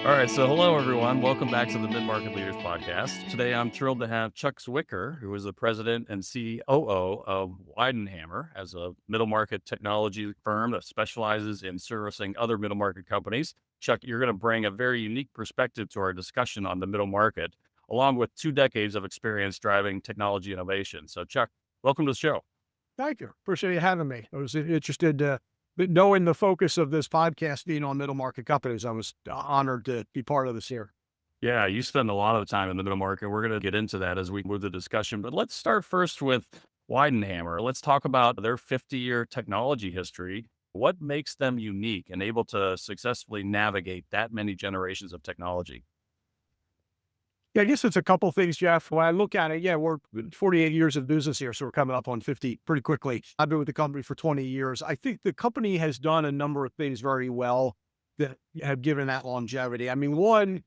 All right, so hello everyone. Welcome back to the Mid Market Leaders Podcast. Today I'm thrilled to have Chuck Zwicker, who is the president and COO of Weidenhammer, as a middle market technology firm that specializes in servicing other middle market companies. Chuck, you're going to bring a very unique perspective to our discussion on the middle market, along with 2 decades of experience driving technology innovation. So, Chuck, welcome to the show. Thank you. Appreciate you having me. I was interested, but knowing the focus of this podcast being on middle market companies, I was honored to be part of this here. Yeah, you spend a lot of time in the middle market. We're going to get into that as we move the discussion. But let's start first with Weidenhammer. Let's talk about their 50-year technology history. What makes them unique and able to successfully navigate that many generations of technology? Yeah, I guess it's a couple things, Jeff. When I look at it, yeah, we're 48 years of business here, so we're coming up on 50 pretty quickly. I've been with the company for 20 years. I think the company has done a number of things very well that have given that longevity. I mean, one,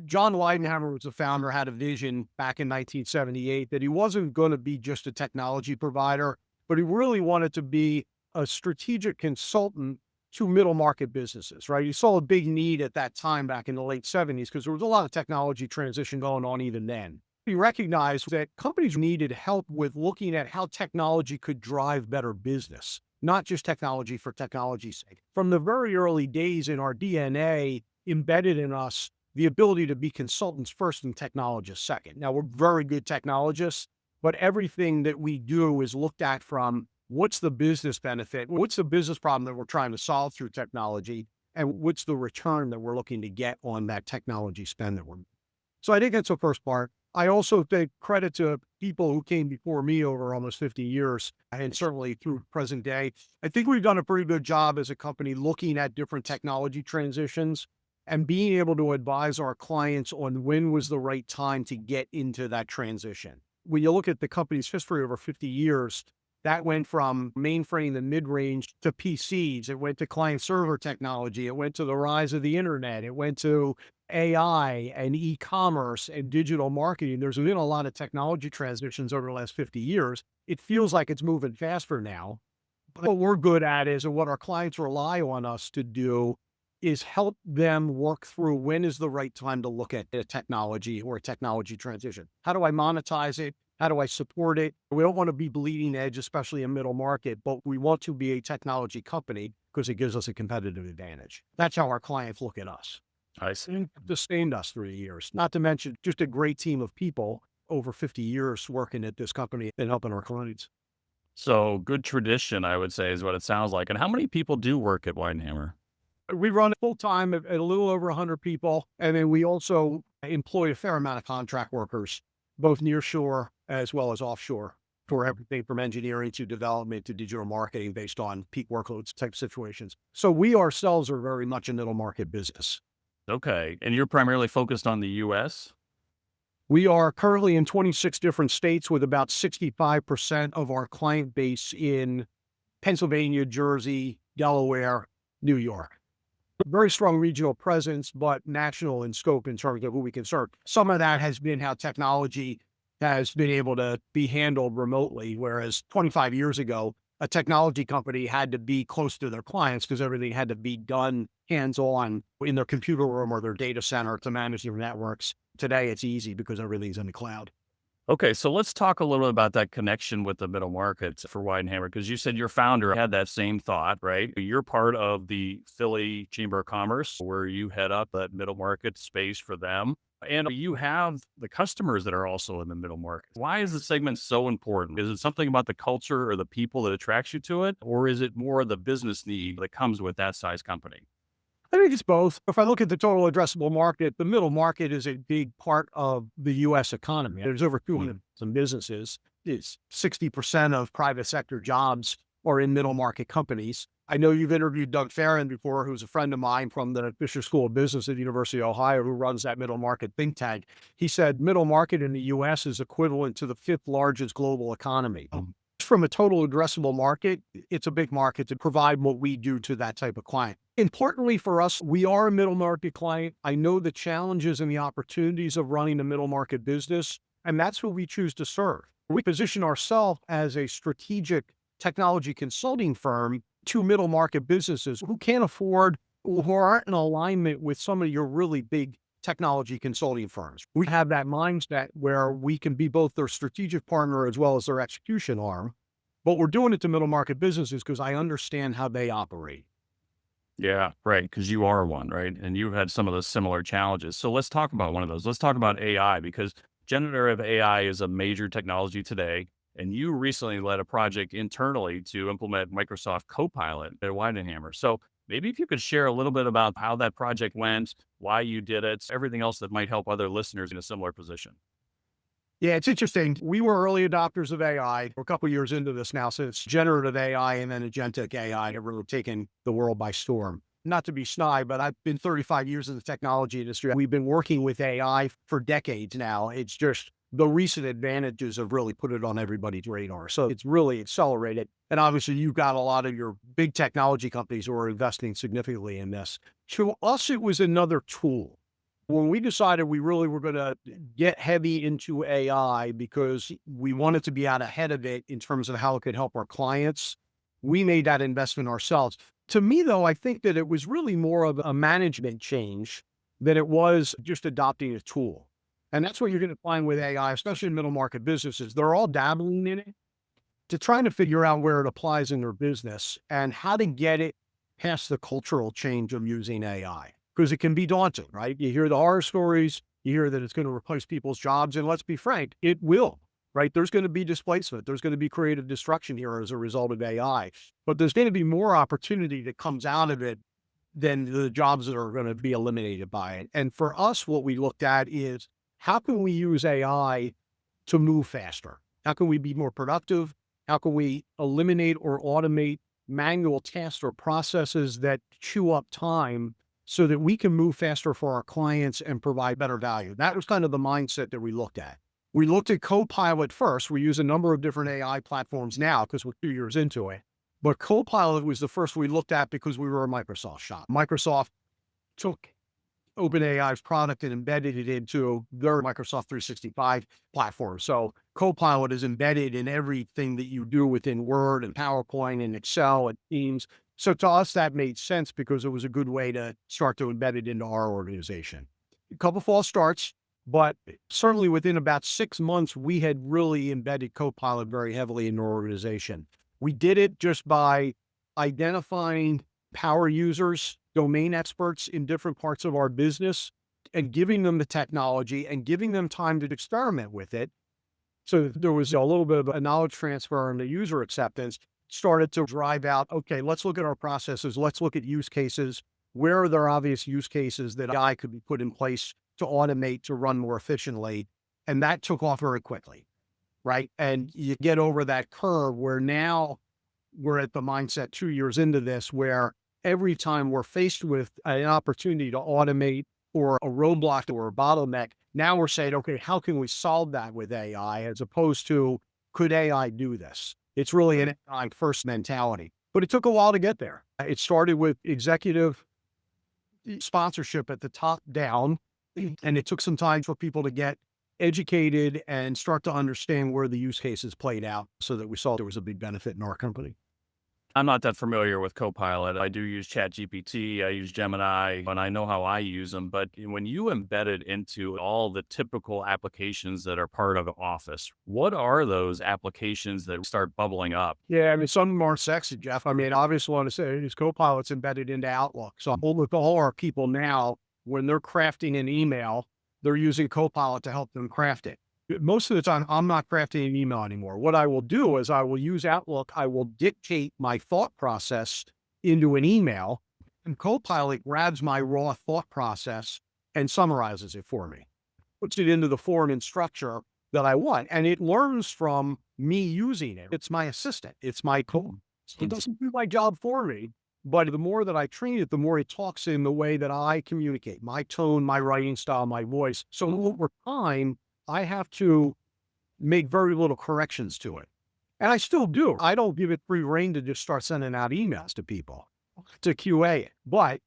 John Weidenhammer was the founder, had a vision back in 1978 that he wasn't going to be just a technology provider, but he really wanted to be a strategic consultant to middle market businesses, right? You saw a big need at that time back in the late 70s because there was a lot of technology transition going on even then. He recognized that companies needed help with looking at how technology could drive better business, not just technology for technology's sake. From the very early days in our DNA, embedded in us the ability to be consultants first and technologists second. Now, we're very good technologists, but everything that we do is looked at from what's the business benefit? What's the business problem that we're trying to solve through technology? And what's the return that we're looking to get on that technology spend that we're making? So I think that's the first part. I also take credit to people who came before me over almost 50 years, and certainly through present day. I think we've done a pretty good job as a company looking at different technology transitions and being able to advise our clients on when was the right time to get into that transition. When you look at the company's history over 50 years, that went from mainframe and mid-range to PCs. It went to client server technology. It went to the rise of the internet. It went to AI and e-commerce and digital marketing. There's been a lot of technology transitions over the last 50 years. It feels like it's moving faster now. But what we're good at is, and what our clients rely on us to do, is help them work through when is the right time to look at a technology or a technology transition. How do I monetize it? How do I support it? We don't want to be bleeding edge, especially in middle market, but we want to be a technology company because it gives us a competitive advantage. That's how our clients look at us. I see. And sustained us through the years, not to mention just a great team of people over 50 years working at this company and helping our clients. So, good tradition, I would say, is what it sounds like. And how many people do work at Weidenhammer? We run full time at a little over 100 people. And then we also employ a fair amount of contract workers, both near shore as well as offshore, for everything from engineering to development to digital marketing based on peak workloads type situations. So we ourselves are very much a middle market business. Okay. And you're primarily focused on the US? We are currently in 26 different states with about 65% of our client base in Pennsylvania, Jersey, Delaware, New York. Very strong regional presence, but national in scope in terms of who we can serve. Some of that has been how technology has been able to be handled remotely, whereas 25 years ago, a technology company had to be close to their clients because everything had to be done hands-on in their computer room or their data center to manage their networks. Today, it's easy because everything's in the cloud. Okay, so let's talk a little bit about that connection with the middle market for Weidenhammer, because you said your founder had that same thought, right? You're part of the Philly Chamber of Commerce, where you head up that middle market space for them. And you have the customers that are also in the middle market. Why is the segment so important? Is it something about the culture or the people that attracts you to it? Or is it more the business need that comes with that size company? I think it's both. If I look at the total addressable market, the middle market is a big part of the U.S. economy. There's over 200 businesses. It's 60% of private sector jobs are in middle market companies. I know you've interviewed Doug Farron before, who's a friend of mine from the Fisher School of Business at the University of Ohio, who runs that middle market think tank. He said middle market in the U.S. is equivalent to the fifth largest global economy. From a total addressable market, it's a big market to provide what we do to that type of client. Importantly for us, we are a middle market client. I know the challenges and the opportunities of running a middle market business, and that's who we choose to serve. We position ourselves as a strategic technology consulting firm to middle market businesses who can't afford who aren't in alignment with some of your really big technology consulting firms. We have that mindset where we can be both their strategic partner as well as their execution arm. But we're doing it to middle market businesses because I understand how they operate. Yeah, right. Because you are one, right? And you've had some of those similar challenges. So let's talk about one of those. Let's talk about AI because generative AI is a major technology today. And you recently led a project internally to implement Microsoft Copilot at Weidenhammer. So maybe if you could share a little bit about how that project went, why you did it, everything else that might help other listeners in a similar position. Yeah, it's interesting. We were early adopters of AI. We're a couple of years into this now, so it's generative AI and then agentic AI have really taken the world by storm. Not to be snide, but I've been 35 years in the technology industry. We've been working with AI for decades now. It's just the recent advantages have really put it on everybody's radar. So it's really accelerated. And obviously, you've got a lot of your big technology companies who are investing significantly in this. To us, it was another tool. When we decided we really were going to get heavy into AI because we wanted to be out ahead of it in terms of how it could help our clients, we made that investment ourselves. To me, though, I think that it was really more of a management change than it was just adopting a tool. And that's what you're going to find with AI, especially in middle market businesses. They're all dabbling in it to trying to figure out where it applies in their business and how to get it past the cultural change of using AI. Because it can be daunting, right? You hear the horror stories, you hear that it's going to replace people's jobs, and let's be frank, it will, right? There's going to be displacement. There's going to be creative destruction here as a result of AI. But there's going to be more opportunity that comes out of it than the jobs that are going to be eliminated by it. And for us, what we looked at is how can we use AI to move faster? How can we be more productive? How can we eliminate or automate manual tasks or processes that chew up time so that we can move faster for our clients and provide better value? That was kind of the mindset that we looked at. We looked at Copilot first. We use a number of different AI platforms now because we're 2 years into it. But Copilot was the first we looked at because we were a Microsoft shop. Microsoft took OpenAI's product and embedded it into their Microsoft 365 platform. So Copilot is embedded in everything that you do within Word and PowerPoint and Excel and Teams. So to us, that made sense because it was a good way to start to embed it into our organization. A couple false starts, but certainly within about 6 months, we had really embedded Copilot very heavily in our organization. We did it just by identifying power users, domain experts in different parts of our business, and giving them the technology and giving them time to experiment with it. So there was a little bit of a knowledge transfer and the user acceptance started to drive out, okay, let's look at our processes. Let's look at use cases. Where are there obvious use cases that AI could be put in place to automate, to run more efficiently? And that took off very quickly, right? And you get over that curve where now we're at the mindset 2 years into this, where every time we're faced with an opportunity to automate or a roadblock or a bottleneck, now we're saying, okay, how can we solve that with AI as opposed to, could AI do this? It's really an AI first mentality, but it took a while to get there. It started with executive sponsorship at the top down, and it took some time for people to get educated and start to understand where the use cases played out so that we saw there was a big benefit in our company. I'm not that familiar with Copilot. I do use ChatGPT, I use Gemini, and I know how I use them. But when you embed it into all the typical applications that are part of Office, what are those applications that start bubbling up? Yeah, I mean, some of them aren't sexy, Jeff. I mean, obviously, I want to say is Copilot's embedded into Outlook. So all our people now, when they're crafting an email, they're using Copilot to help them craft it. Most of the time, I'm not crafting an email anymore. What I will do is I will use Outlook. I will dictate my thought process into an email, and Copilot grabs my raw thought process and summarizes it for me, puts it into the form and structure that I want. And it learns from me using it. It's my assistant. It's my code. It doesn't do my job for me, but the more that I train it, the more it talks in the way that I communicate, my tone, my writing style, my voice. So over time, I have to make very little corrections to it. And I still do. I don't give it free rein to just start sending out emails to people to QA it, but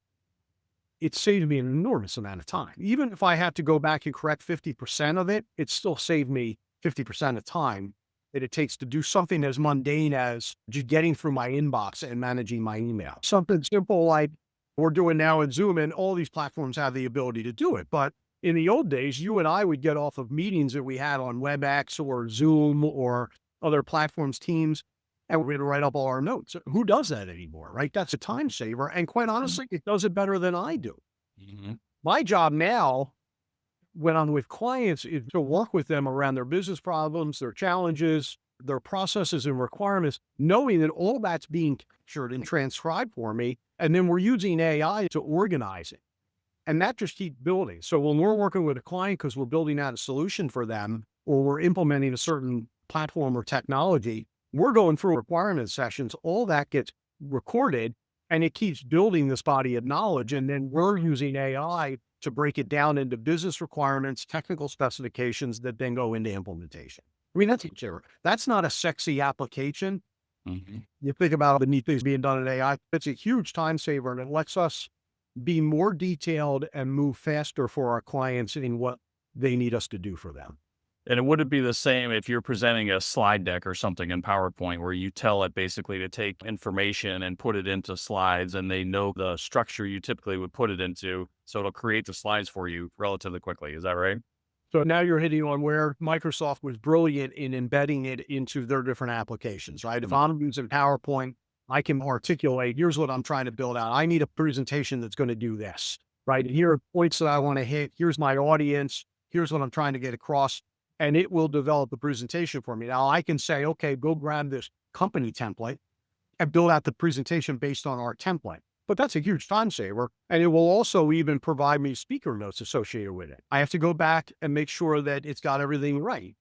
it saved me an enormous amount of time. Even if I had to go back and correct 50% of it, it still saved me 50% of time that it takes to do something as mundane as just getting through my inbox and managing my email. Something simple like we're doing now in Zoom, and all these platforms have the ability to do it. But in the old days, you and I would get off of meetings that we had on WebEx or Zoom or other platforms, Teams, and we'd write up all our notes. Who does that anymore, right? That's a time saver. And quite honestly, it does it better than I do. Mhm. My job now, when I'm with clients, is to work with them around their business problems, their challenges, their processes and requirements, knowing that all that's being captured and transcribed for me. And then we're using AI to organize it. And that just keeps building. So when we're working with a client because we're building out a solution for them, or we're implementing a certain platform or technology, we're going through requirement sessions. All that gets recorded and it keeps building this body of knowledge. And then we're using AI to break it down into business requirements, technical specifications that then go into implementation. I mean, that's not a sexy application. Mhm. You think about the neat things being done in AI, it's a huge time saver, and it lets us be more detailed and move faster for our clients in what they need us to do for them. And it wouldn't be the same if you're presenting a slide deck or something in PowerPoint where you tell it basically to take information and put it into slides and they know the structure you typically would put it into. So it'll create the slides for you relatively quickly. Is that right? So now you're hitting on where Microsoft was brilliant in embedding it into their different applications, right? If Mm. I'm using PowerPoint, I can articulate, here's what I'm trying to build out. I need a presentation that's going to do this, right? And here are points that I want to hit. Here's my audience. Here's what I'm trying to get across. And it will develop the presentation for me. Now I can say, okay, go grab this company template and build out the presentation based on our template. But that's a huge time saver. And it will also even provide me speaker notes associated with it. I have to go back and make sure that it's got everything right.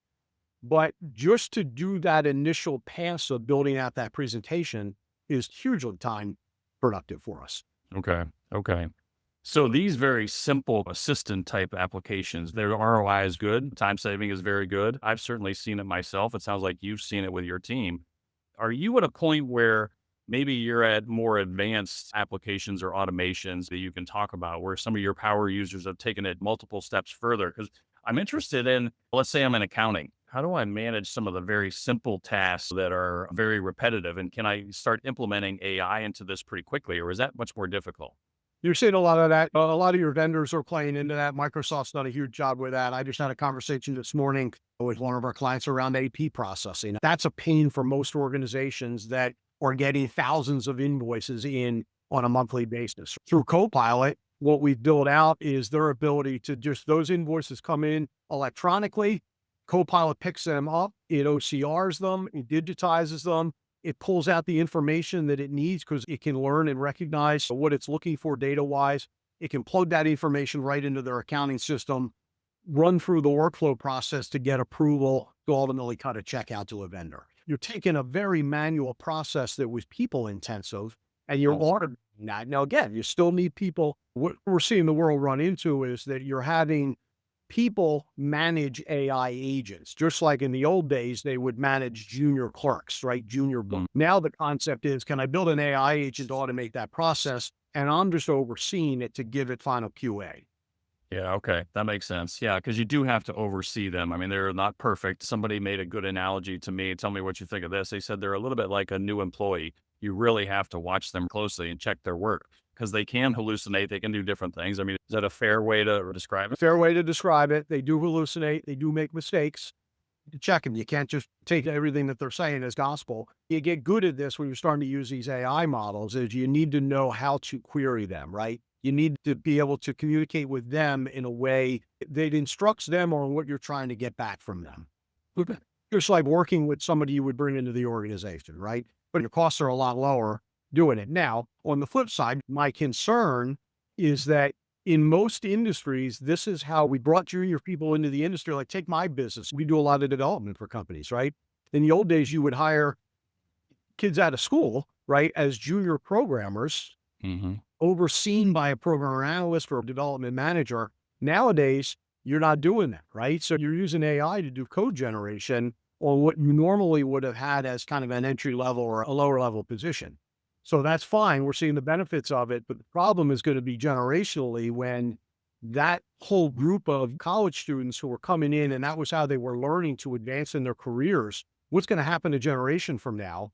But just to do that initial pass of building out that presentation is hugely time productive for us. Okay. Okay. So these very simple assistant type applications, their ROI is good. Time saving is very good. I've certainly seen it myself. It sounds like you've seen it with your team. Are you at a point where maybe you're at more advanced applications or automations that you can talk about where some of your power users have taken it multiple steps further? Because I'm interested in, let's say I'm in accounting. How do I manage some of the very simple tasks that are very repetitive? And can I start implementing AI into this pretty quickly, or is that much more difficult? You're seeing a lot of that. A lot of your vendors are playing into that. Microsoft's done a huge job with that. I just had a conversation this morning with one of our clients around AP processing. That's a pain for most organizations that are getting thousands of invoices in on a monthly basis. Through Copilot, what we've built out is their ability to just those invoices come in electronically. Copilot picks them up, it OCRs them, it digitizes them, it pulls out the information that it needs because it can learn and recognize what it's looking for data-wise. It can plug that information right into their accounting system, run through the workflow process to get approval to ultimately cut a check out to a vendor. You're taking a very manual process that was people intensive and you're automating that. Now, again, you still need people. What we're seeing the world run into is that you're having people manage AI agents, just like in the old days, they would manage junior clerks, right? Junior book. Mm. Now the concept is, can I build an AI agent to automate that process? And I'm just overseeing it to give it final QA. Yeah, okay. That makes sense. Yeah, because you do have to oversee them. I mean, they're not perfect. Somebody made a good analogy to me. Tell me what you think of this. They said they're a little bit like a new employee. You really have to watch them closely and check their work because they can hallucinate. They can do different things. I mean, is that a fair way to describe it? Fair way to describe it. They do hallucinate. They do make mistakes. You check them. You can't just take everything that they're saying as gospel. You get good at this when you're starting to use these AI models is you need to know how to query them, right? You need to be able to communicate with them in a way that instructs them on what you're trying to get back from them. Okay. Just like working with somebody you would bring into the organization, right? But your costs are a lot lower doing it. Now, on the flip side, my concern is that in most industries, this is how we brought junior people into the industry. Like take my business. We do a lot of development for companies, right? In the old days, you would hire kids out of school, right, as junior programmers Hmm. overseen by a program analyst or a development manager. Nowadays, you're not doing that, right? So you're using AI to do code generation on what you normally would have had as kind of an entry level or a lower level position. So that's fine. We're seeing the benefits of it, but the problem is going to be generationally when that whole group of college students who were coming in and that was how they were learning to advance in their careers. What's going to happen a generation from now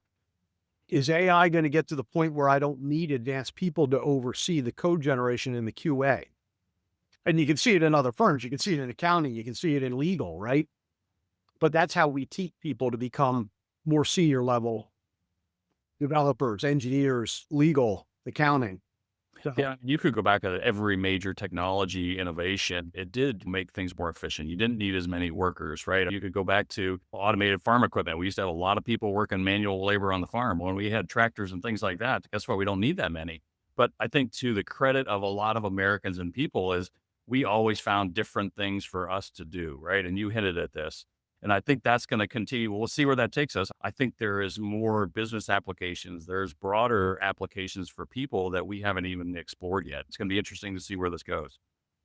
Is AI going to get to the point where I don't need advanced people to oversee the code generation and the QA? And you can see it in other firms. You can see it in accounting. You can see it in legal, right? But that's how we teach people to become more senior level developers, engineers, legal, accounting. So Yeah, you could go back to every major technology innovation. It did make things more efficient. You didn't need as many workers, right? You could go back to automated farm equipment. We used to have a lot of people working manual labor on the farm. When we had tractors and things like that, guess what? We don't need that many. But I think to the credit of a lot of Americans and people is we always found different things for us to do, right? And you hinted at this. And I think that's going to continue. We'll see where that takes us. I think there is more business applications. There's broader applications for people that we haven't even explored yet. It's going to be interesting to see where this goes.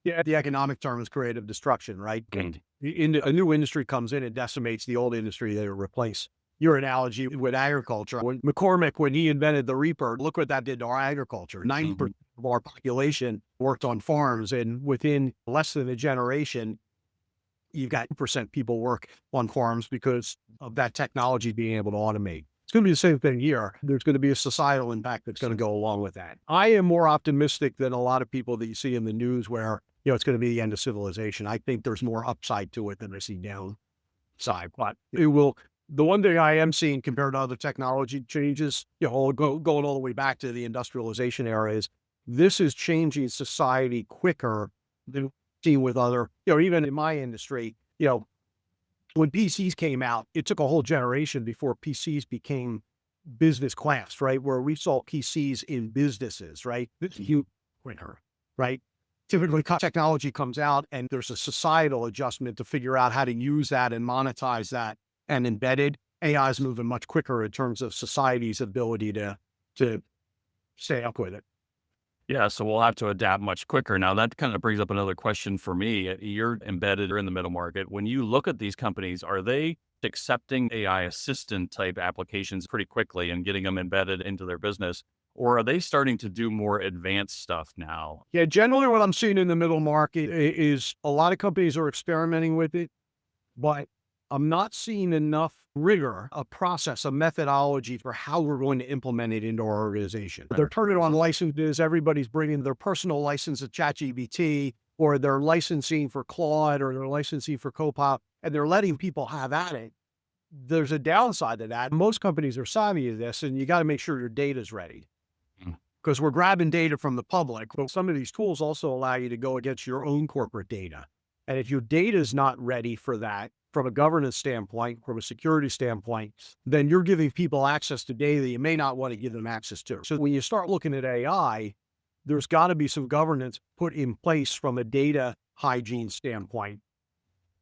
yeah, the economic term is creative destruction, right? Mm. A new industry comes in and decimates the old industry they replace. Your analogy with agriculture, when McCormick, when he invented the reaper, look what that did to our agriculture. 90% of our population worked on farms, and within less than a generation, you've got 2% people work on farms because of that technology being able to automate. It's going to be the same thing here. There's going to be a societal impact that's going to go along with that. I am more optimistic than a lot of people that you see in the news where, it's going to be the end of civilization. I think there's more upside to it than I see downside. But it will, the one thing I am seeing compared to other technology changes, going all the way back to the industrialization era is this is changing society quicker than seen with other, even in my industry, when PCs came out, it took a whole generation before PCs became business class, right? Where we saw PCs in businesses, right? This is huge quicker, right? Typically technology comes out and there's a societal adjustment to figure out how to use that and monetize that, and embedded AI is moving much quicker in terms of society's ability to stay up with it. Yeah, so we'll have to adapt much quicker. Now, that kind of brings up another question for me. You're embedded or in the middle market. When you look at these companies, are they accepting AI assistant type applications pretty quickly and getting them embedded into their business? Or are they starting to do more advanced stuff now? Yeah, generally what I'm seeing in the middle market is a lot of companies are experimenting with it, but I'm not seeing enough rigor, a process, a methodology for how we're going to implement it into our organization. They're turning on licenses. Everybody's bringing their personal license to ChatGPT, or they're licensing for Claude, or they're licensing for Copilot, and they're letting people have at it. There's a downside to that. Most companies are savvy to this, and you got to make sure your data is ready, Mm. because we're grabbing data from the public. But some of these tools also allow you to go against your own corporate data. And if your data is not ready for that, from a governance standpoint, from a security standpoint, then you're giving people access to data that you may not want to give them access to. So when you start looking at AI, there's got to be some governance put in place from a data hygiene standpoint.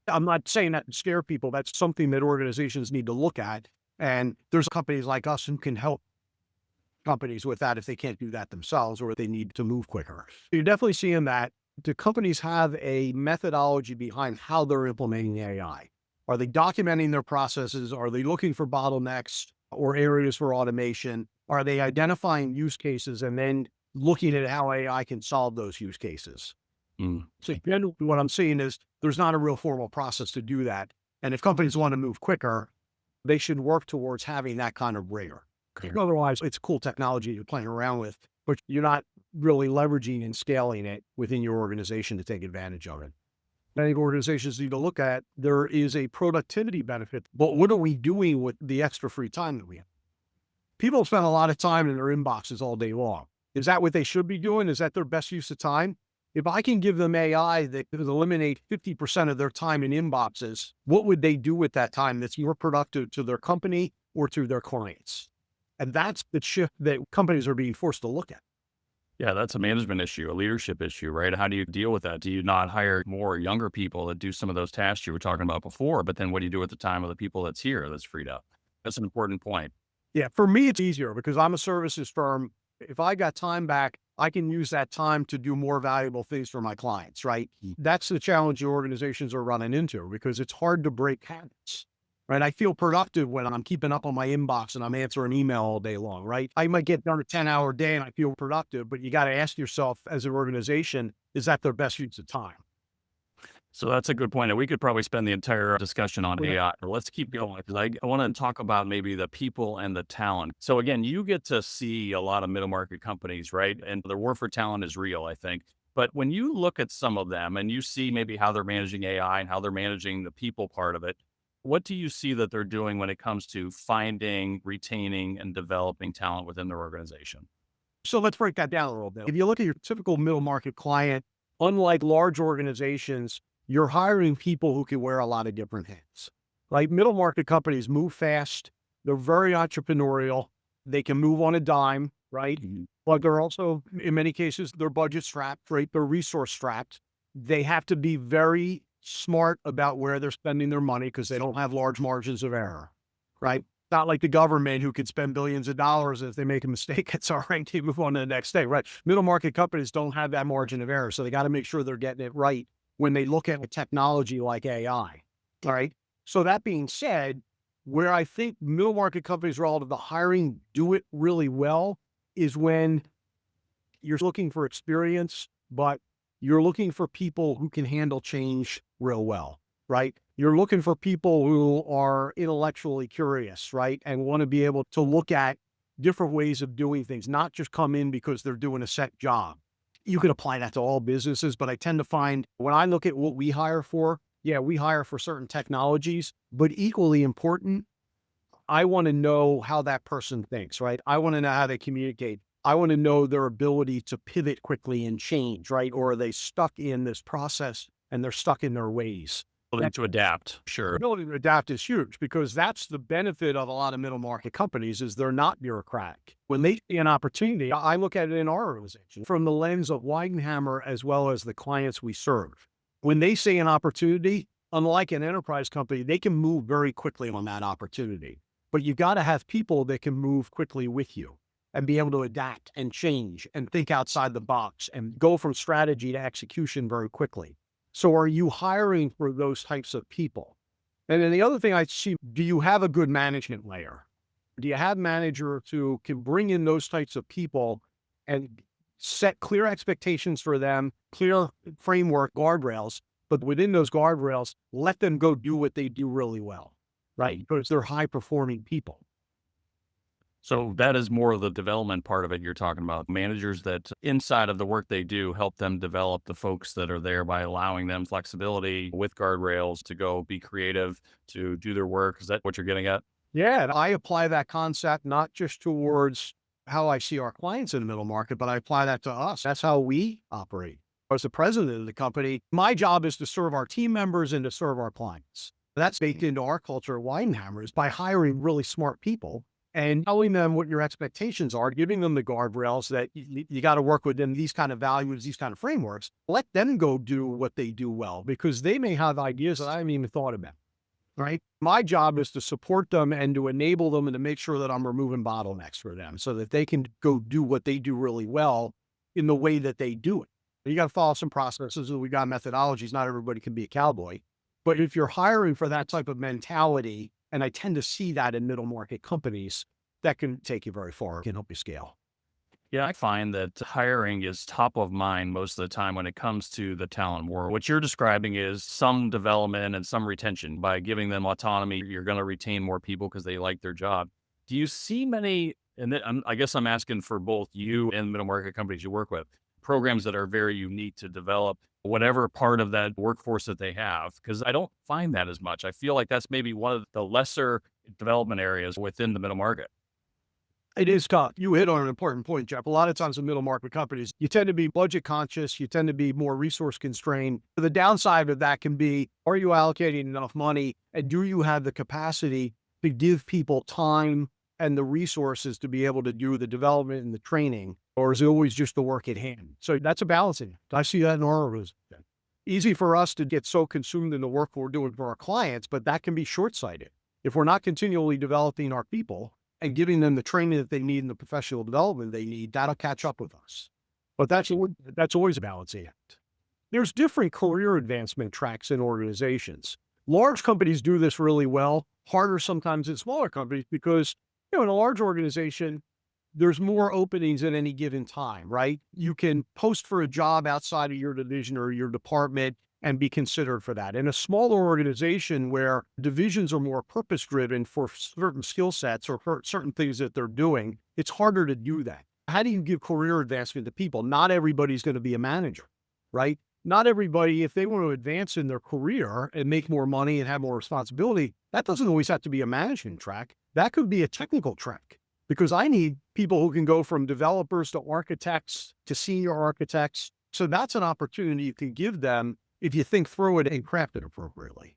I'm not saying that to scare people. That's something that organizations need to look at. And there's companies like us who can help companies with that if they can't do that themselves, or if they need to move quicker. You're definitely seeing that. Do companies have a methodology behind how they're implementing AI? Are they documenting their processes? Are they looking for bottlenecks or areas for automation? Are they identifying use cases and then looking at how AI can solve those use cases? Mm. So again, what I'm seeing is there's not a real formal process to do that. And if companies want to move quicker, they should work towards having that kind of rigor. Otherwise, it's cool technology you're playing around with, but you're not really leveraging and scaling it within your organization to take advantage of it. I think organizations need to look at, there is a productivity benefit, but what are we doing with the extra free time that we have? People spend a lot of time in their inboxes all day long. Is that what they should be doing? Is that their best use of time? If I can give them AI that could eliminate 50% of their time in inboxes, what would they do with that time that's more productive to their company or to their clients? And that's the shift that companies are being forced to look at. Yeah, that's a management issue, a leadership issue, right? How do you deal with that? Do you not hire more younger people that do some of those tasks you were talking about before? But then what do you do with the time of the people that's here that's freed up? That's an important point. Yeah, for me, it's easier because I'm a services firm. If I got time back, I can use that time to do more valuable things for my clients, right? That's the challenge your organizations are running into, because it's hard to break habits, right? I feel productive when I'm keeping up on my inbox and I'm answering email all day long, right? I might get done a 10-hour day and I feel productive, but you got to ask yourself as an organization, is that their best use of time? So that's a good point. And we could probably spend the entire discussion on Right. AI. But let's keep going because I want to talk about maybe the people and the talent. So again, you get to see a lot of middle market companies, right? And the war for talent is real, I think. But when you look at some of them and you see maybe how they're managing AI and how they're managing the people part of it, what do you see that they're doing when it comes to finding, retaining, and developing talent within their organization? So let's break that down a little bit. If you look at your typical middle market client, unlike large organizations, you're hiring people who can wear a lot of different hats. Like middle market companies move fast, they're very entrepreneurial, they can move on a dime, right? Mhm. But they're also, in many cases, they're budget strapped, right? They're resource strapped. They have to be very smart about where they're spending their money because they don't have large margins of error, right? Not like the government who could spend billions of dollars. If they make a mistake, it's all right. They move on to the next day, right? Middle market companies don't have that margin of error. So they got to make sure they're getting it right when they look at a technology like AI. All right. So that being said, where I think middle market companies relative to hiring do it really well is when you're looking for experience, but you're looking for people who can handle change real well, right? You're looking for people who are intellectually curious, right? And want to be able to look at different ways of doing things, not just come in because they're doing a set job. You can apply that to all businesses, but I tend to find when I look at what we hire for, yeah, we hire for certain technologies, but equally important, I want to know how that person thinks, right? I want to know how they communicate. I want to know their ability to pivot quickly and change, right? Or are they stuck in this process and they're stuck in their ways? Ability That to adapt, sure. ability to adapt is huge because that's the benefit of a lot of middle market companies is they're not bureaucratic. When they see an opportunity, I look at it in our organization from the lens of Weidenhammer as well as the clients we serve. When they see an opportunity, unlike an enterprise company, they can move very quickly on that opportunity. But you got to have people that can move quickly with you and be able to adapt and change and think outside the box and go from strategy to execution very quickly. So are you hiring for those types of people? And then the other thing I see, do you have a good management layer? Do you have managers who can bring in those types of people and set clear expectations for them, clear framework guardrails, but within those guardrails, let them go do what they do really well, right? Because they're high performing people. So that is more of the development part of it you're talking about. Managers that inside of the work they do help them develop the folks that are there by allowing them flexibility with guardrails to go be creative, to do their work. Is that what you're getting at? Yeah, and I apply that concept not just towards how I see our clients in the middle market, but I apply that to us. That's how we operate. As the president of the company, my job is to serve our team members and to serve our clients. That's baked into our culture at Weidenhammer is by hiring really smart people and telling them what your expectations are, giving them the guardrails that you got to work within these kind of values, these kind of frameworks. Let them go do what they do well because they may have ideas that I haven't even thought about. Right? My job is to support them and to enable them and to make sure that I'm removing bottlenecks for them so that they can go do what they do really well in the way that they do it. You got to follow some processes. We got methodologies. Not everybody can be a cowboy. But if you're hiring for that type of mentality, and I tend to see that in middle market companies, that can take you very far, can help you scale. Yeah, I find that hiring is top of mind most of the time when it comes to the talent war. What you're describing is some development and some retention. By giving them autonomy, you're going to retain more people because they like their job. Do you see many, and I guess I'm asking for both you and middle market companies you work with, programs that are very unique to develop whatever part of that workforce that they have? Because I don't find that as much. I feel like that's maybe one of the lesser development areas within the middle market. It is tough. You hit on an important point, Jeff. A lot of times in middle market companies, you tend to be budget conscious. You tend to be more resource constrained. The downside of that can be, are you allocating enough money? And do you have the capacity to give people time and the resources to be able to do the development and the training? Or is it always just the work at hand? So that's a balancing act. I see that in our organization. Easy for us to get so consumed in the work we're doing for our clients, but that can be short-sighted. If we're not continually developing our people, and giving them the training that they need and the professional development they need, that'll catch up with us. But that's always a balancing act. There's different career advancement tracks in organizations. Large companies do this really well, harder sometimes in smaller companies because, in a large organization, there's more openings at any given time, right? You can post for a job outside of your division or your department. and be considered for that. In a smaller organization where divisions are more purpose driven for certain skill sets or for certain things that they're doing, it's harder to do that. How do you give career advancement to people? Not everybody's going to be a manager, right? Not everybody, if they want to advance in their career and make more money and have more responsibility, that doesn't always have to be a management track. That could be a technical track, because I need people who can go from developers to architects to senior architects. So that's an opportunity you can give them if you think through it and craft it appropriately.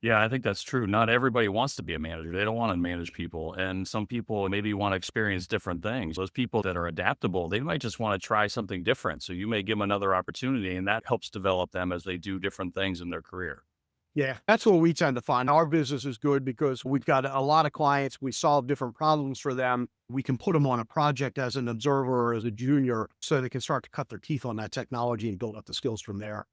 Yeah, I think that's true. Not everybody wants to be a manager. They don't want to manage people. And some people maybe want to experience different things. Those people that are adaptable, they might just want to try something different. So you may give them another opportunity, and that helps develop them as they do different things in their career. Yeah, that's what we tend to find. Our business is good because we've got a lot of clients. We solve different problems for them. We can put them on a project as an observer or as a junior so they can start to cut their teeth on that technology and build up the skills from there.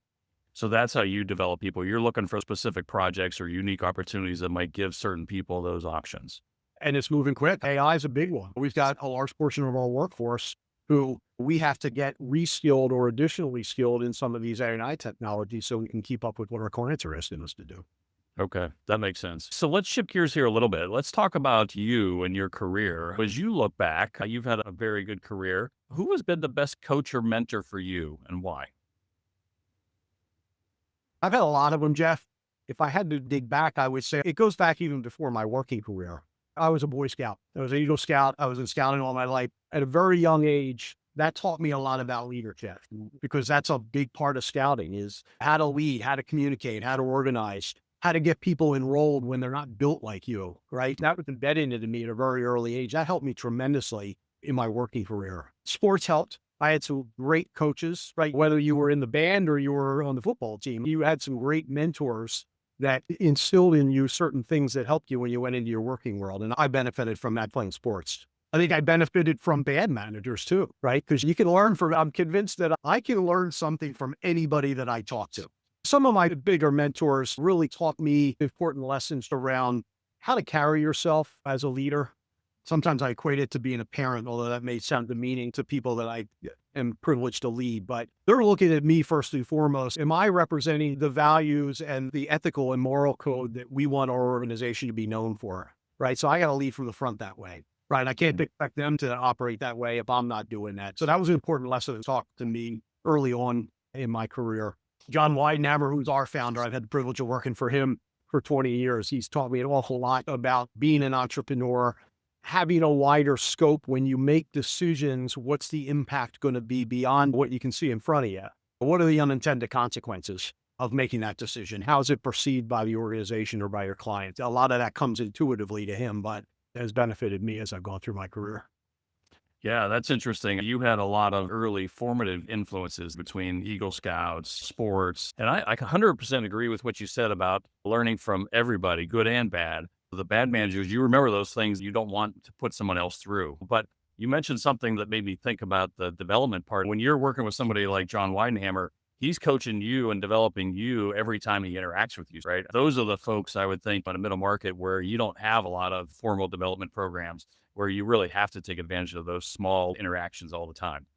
So that's how you develop people. You're looking for specific projects or unique opportunities that might give certain people those options. And it's moving quick. AI is a big one. We've got a large portion of our workforce who we have to get reskilled or additionally skilled in some of these AI technologies so we can keep up with what our clients are asking us to do. Okay, that makes sense. So let's shift gears here a little bit. Let's talk about you and your career. As you look back, you've had a very good career. Who has been the best coach or mentor for you and why? I've had a lot of them, Jeff. If I had to dig back, I would say it goes back even before my working career. I was a Boy Scout. I was an Eagle Scout. I was in scouting all my life. At a very young age, that taught me a lot about leadership, because that's a big part of scouting is how to lead, how to communicate, how to organize, how to get people enrolled when they're not built like you, right? That was embedded into me at a very early age. That helped me tremendously in my working career. Sports helped. I had some great coaches, right? Whether you were in the band or you were on the football team, you had some great mentors that instilled in you certain things that helped you when you went into your working world. And I benefited from that playing sports. I think I benefited from bad managers too, right? Because you can learn from, I'm convinced that I can learn something from anybody that I talk to. Some of my bigger mentors really taught me important lessons around how to carry yourself as a leader. Sometimes I equate it to being a parent, although that may sound demeaning to people that I am privileged to lead, but they're looking at me first and foremost. Am I representing the values and the ethical and moral code that we want our organization to be known for, right? So I got to lead from the front that way, right? I can't expect them to operate that way if I'm not doing that. So that was an important lesson to talk to me early on in my career. John Weidenhammer, who's our founder, I've had the privilege of working for him for 20 years. He's taught me an awful lot about being an entrepreneur, having a wider scope. When you make decisions, what's the impact going to be beyond what you can see in front of you? What are the unintended consequences of making that decision? How is it perceived by the organization or by your client? A lot of that comes intuitively to him, but has benefited me as I've gone through my career. Yeah, that's interesting. You had a lot of early formative influences between Eagle Scouts, sports, and I 100% agree with what you said about learning from everybody, good and bad. The bad managers, you remember those things you don't want to put someone else through. But you mentioned something that made me think about the development part. When you're working with somebody like John Weidenhammer, he's coaching you and developing you every time he interacts with you, right? Those are the folks I would think on a middle market where you don't have a lot of formal development programs, where you really have to take advantage of those small interactions all the time.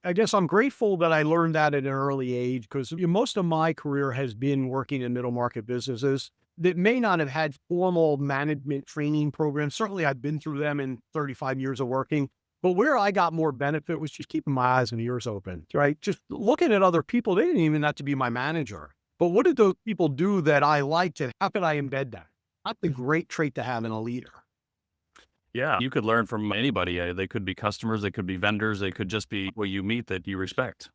I guess I'm grateful that I learned that at an early age, because most of my career has been working in middle market businesses that may not have had formal management training programs. Certainly I've been through them in 35 years of working, but where I got more benefit was just keeping my eyes and ears open, right? Just looking at other people. They didn't even have to be my manager, but what did those people do that I liked, and how could I embed that? That's a great trait to have in a leader. Yeah, you could learn from anybody. They could be customers, they could be vendors, they could just be what you meet that you respect.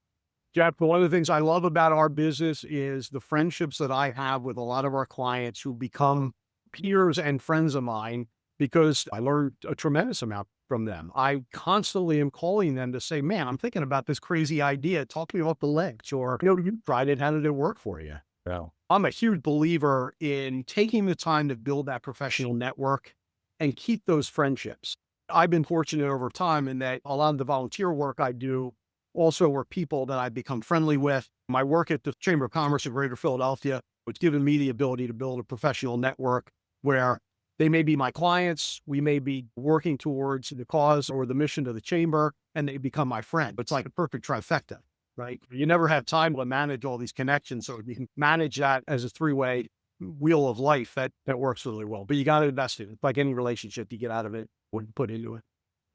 Jeff, one of the things I love about our business is the friendships that I have with a lot of our clients who become peers and friends of mine, because I learned a tremendous amount from them. I constantly am calling them to say, man, I'm thinking about this crazy idea. Talk to me about the legs, or, you tried it. How did it work for you? Yeah. I'm a huge believer in taking the time to build that professional network and keep those friendships. I've been fortunate over time in that a lot of the volunteer work I do also were people that I've become friendly with. My work at the Chamber of Commerce of Greater Philadelphia, it's given me the ability to build a professional network where they may be my clients, we may be working towards the cause or the mission of the chamber, and they become my friend. It's like a perfect trifecta. right? You never have time to manage all these connections. So you can manage that as a three-way wheel of life that works really well. But you got to invest in it. Like any relationship you get out of it, would put into it.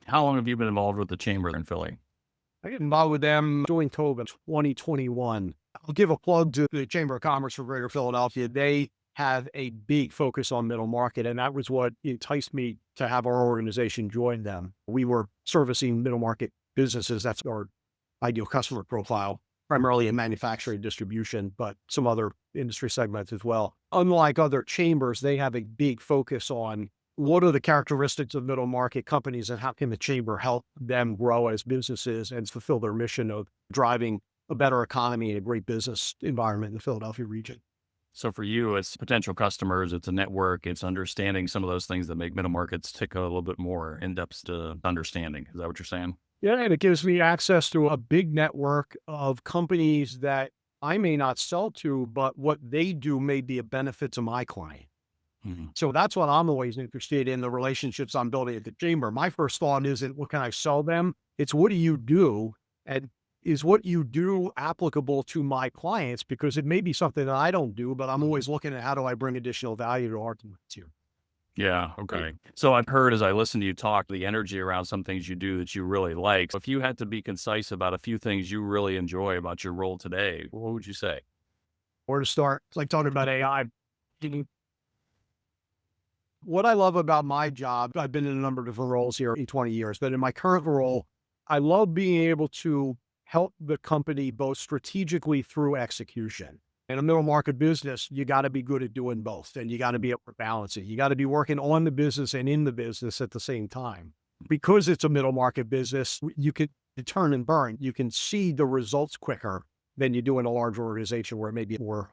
How long have you been involved with the chamber in Philly? I get involved with them during COVID 2021. I'll give a plug to the Chamber of Commerce for Greater Philadelphia. They have a big focus on middle market, and that was what enticed me to have our organization join them. We were servicing middle market businesses. That's our ideal customer profile, primarily in manufacturing distribution, but some other industry segments as well. Unlike other chambers, they have a big focus on what are the characteristics of middle market companies and how can the chamber help them grow as businesses and fulfill their mission of driving a better economy and a great business environment in the Philadelphia region. So for you, it's potential customers, it's a network, it's understanding some of those things that make middle markets tick a little bit more in-depth to understanding. Is that what you're saying? Yeah, and it gives me access to a big network of companies that I may not sell to, but what they do may be a benefit to my client. Mhm. So that's what I'm always interested in, the relationships I'm building at the chamber. My first thought isn't what can I sell them? It's what do you do? And is what you do applicable to my clients? Because it may be something that I don't do, but I'm always looking at how do I bring additional value to our clients here. Yeah. Okay. So I've heard as I listen to you talk, the energy around some things you do that you really like. So if you had to be concise about a few things you really enjoy about your role today, what would you say? Where to start? It's like talking about AI. What I love about my job, I've been in a number of different roles here in 20 years, but in my current role, I love being able to help the company both strategically through execution. In a middle market business, you got to be good at doing both and you got to be able to balance it. You got to be working on the business and in the business at the same time. Because it's a middle market business, you can turn and burn. You can see the results quicker than you do in a large organization where maybe more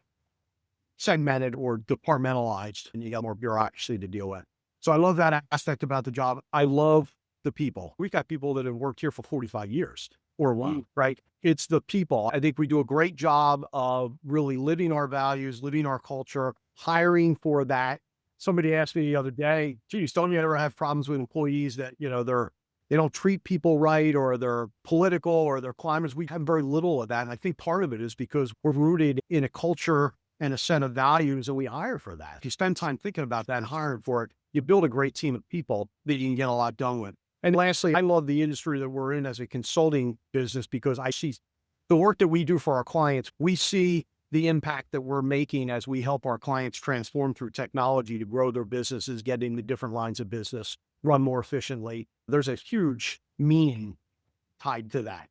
segmented or departmentalized and you got more bureaucracy to deal with. So I love that aspect about the job. I love the people. We've got people that have worked here for 45 years or long, right? It's the people. I think we do a great job of really living our values, living our culture, hiring for that. Somebody asked me the other day, geez, don't you ever have problems with employees that, they don't treat people right or they're political or they're climbers? We have very little of that. And I think part of it is because we're rooted in a culture and a set of values, and we hire for that. If you spend time thinking about that and hiring for it, you build a great team of people that you can get a lot done with. And lastly, I love the industry that we're in as a consulting business because I see the work that we do for our clients. We see the impact that we're making as we help our clients transform through technology to grow their businesses, get into different lines of business, run more efficiently. There's a huge meaning tied to that.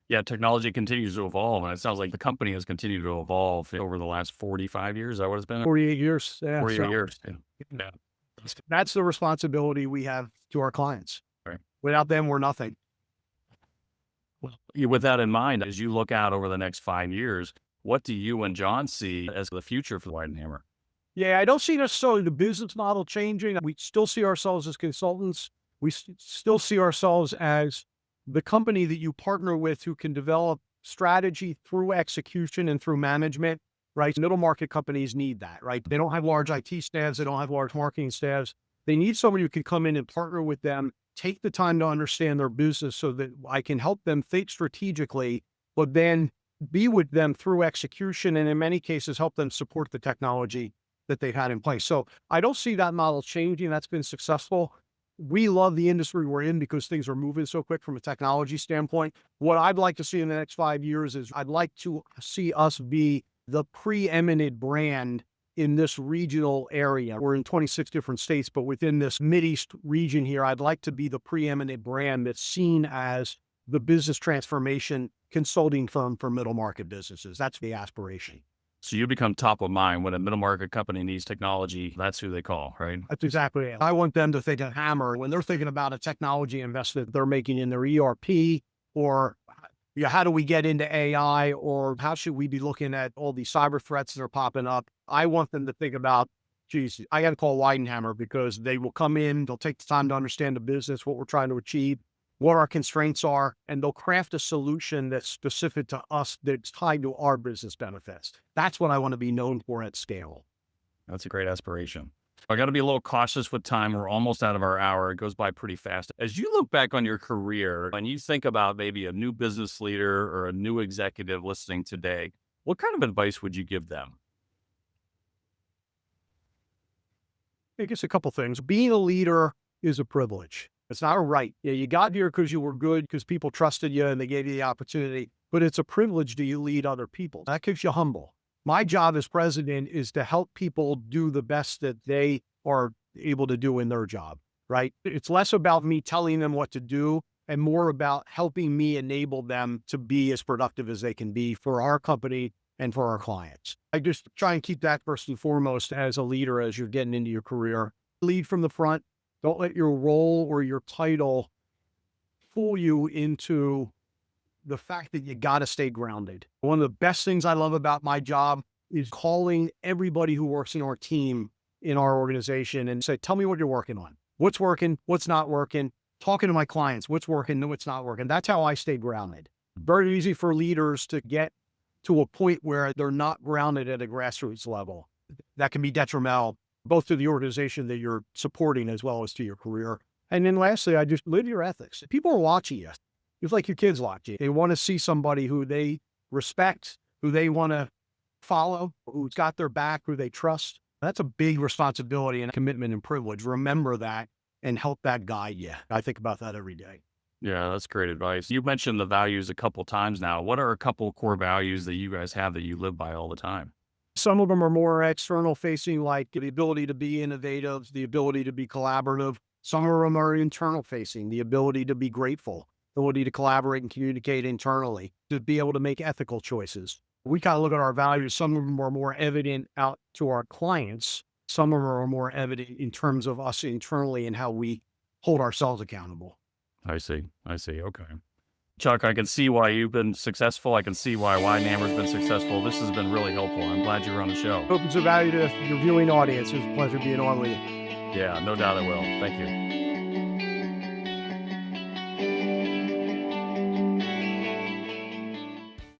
Yeah, technology continues to evolve, and it sounds like the company has continued to evolve over the last 45 years. Is that what it's been? 48 years. Yeah. 48 So years. Yeah. Yeah. that's the responsibility we have to our clients. Right. Without them, we're nothing. Well, with that in mind, as you look out over the next 5 years, what do you and John see as the future for Weidenhammer? Yeah, I don't see necessarily the business model changing. We still see ourselves as consultants. We still see ourselves as the company that you partner with who can develop strategy through execution and through management, right? Middle market companies need that, right? They don't have large IT staffs. They don't have large marketing staffs. They need somebody who can come in and partner with them, take the time to understand their business so that I can help them think strategically, but then be with them through execution. And in many cases, help them support the technology that they've had in place. So I don't see that model changing. That's been successful. We love the industry we're in because things are moving so quick from a technology standpoint. What I'd like to see in the next 5 years is I'd like to see us be the preeminent brand in this regional area. We're in 26 different states, but within this Mideast region here, I'd like to be the preeminent brand that's seen as the business transformation consulting firm for middle market businesses. That's the aspiration. So you become top of mind when a middle market company needs technology. That's who they call, right? That's exactly it. I want them to think of Hammer when they're thinking about a technology investment they're making in their ERP, or how do we get into AI, or how should we be looking at all these cyber threats that are popping up? I want them to think about, geez, I got to call Weidenhammer because they will come in, they'll take the time to understand the business, what we're trying to achieve, what our constraints are, and they'll craft a solution that's specific to us that's tied to our business benefits. That's what I want to be known for at scale. That's a great aspiration. I got to be a little cautious with time. We're almost out of our hour. It goes by pretty fast. As you look back on your career and you think about maybe a new business leader or a new executive listening today, what kind of advice would you give them? I guess a couple things. Being a leader is a privilege. It's not a right. Yeah, you got here because you were good, because people trusted you and they gave you the opportunity. But it's a privilege do you lead other people. That keeps you humble. My job as president is to help people do the best that they are able to do in their job, right? It's less about me telling them what to do and more about helping me enable them to be as productive as they can be for our company and for our clients. I just try and keep that first and foremost as a leader as you're getting into your career. Lead from the front. Don't let your role or your title fool you into the fact that you got to stay grounded. One of the best things I love about my job is calling everybody who works in our team in our organization and say, tell me what you're working on. What's working? What's not working? Talking to my clients, what's working, what's not working. That's how I stay grounded. Very easy for leaders to get to a point where they're not grounded at a grassroots level. That can be detrimental both to the organization that you're supporting as well as to your career. And then lastly, I just live your ethics. People are watching you. It's like your kids watch you. They want to see somebody who they respect, who they want to follow, who's got their back, who they trust. That's a big responsibility and commitment and privilege. Remember that and help that guide you. I think about that every day. Yeah, that's great advice. You mentioned the values a couple times now. What are a couple core values that you guys have that you live by all the time? Some of them are more external facing, like the ability to be innovative, the ability to be collaborative. Some of them are internal facing, the ability to be grateful, ability to collaborate and communicate internally, to be able to make ethical choices. We kind of look at our values. Some of them are more evident out to our clients. Some of them are more evident in terms of us internally and how we hold ourselves accountable. I see. I see. Okay. Chuck, I can see why you've been successful. I can see why Weidenhammer's been successful. This has been really helpful. I'm glad you're on the show. Hope it's a value to your viewing audience. It's a pleasure being on with you. Yeah, no doubt it will. Thank you.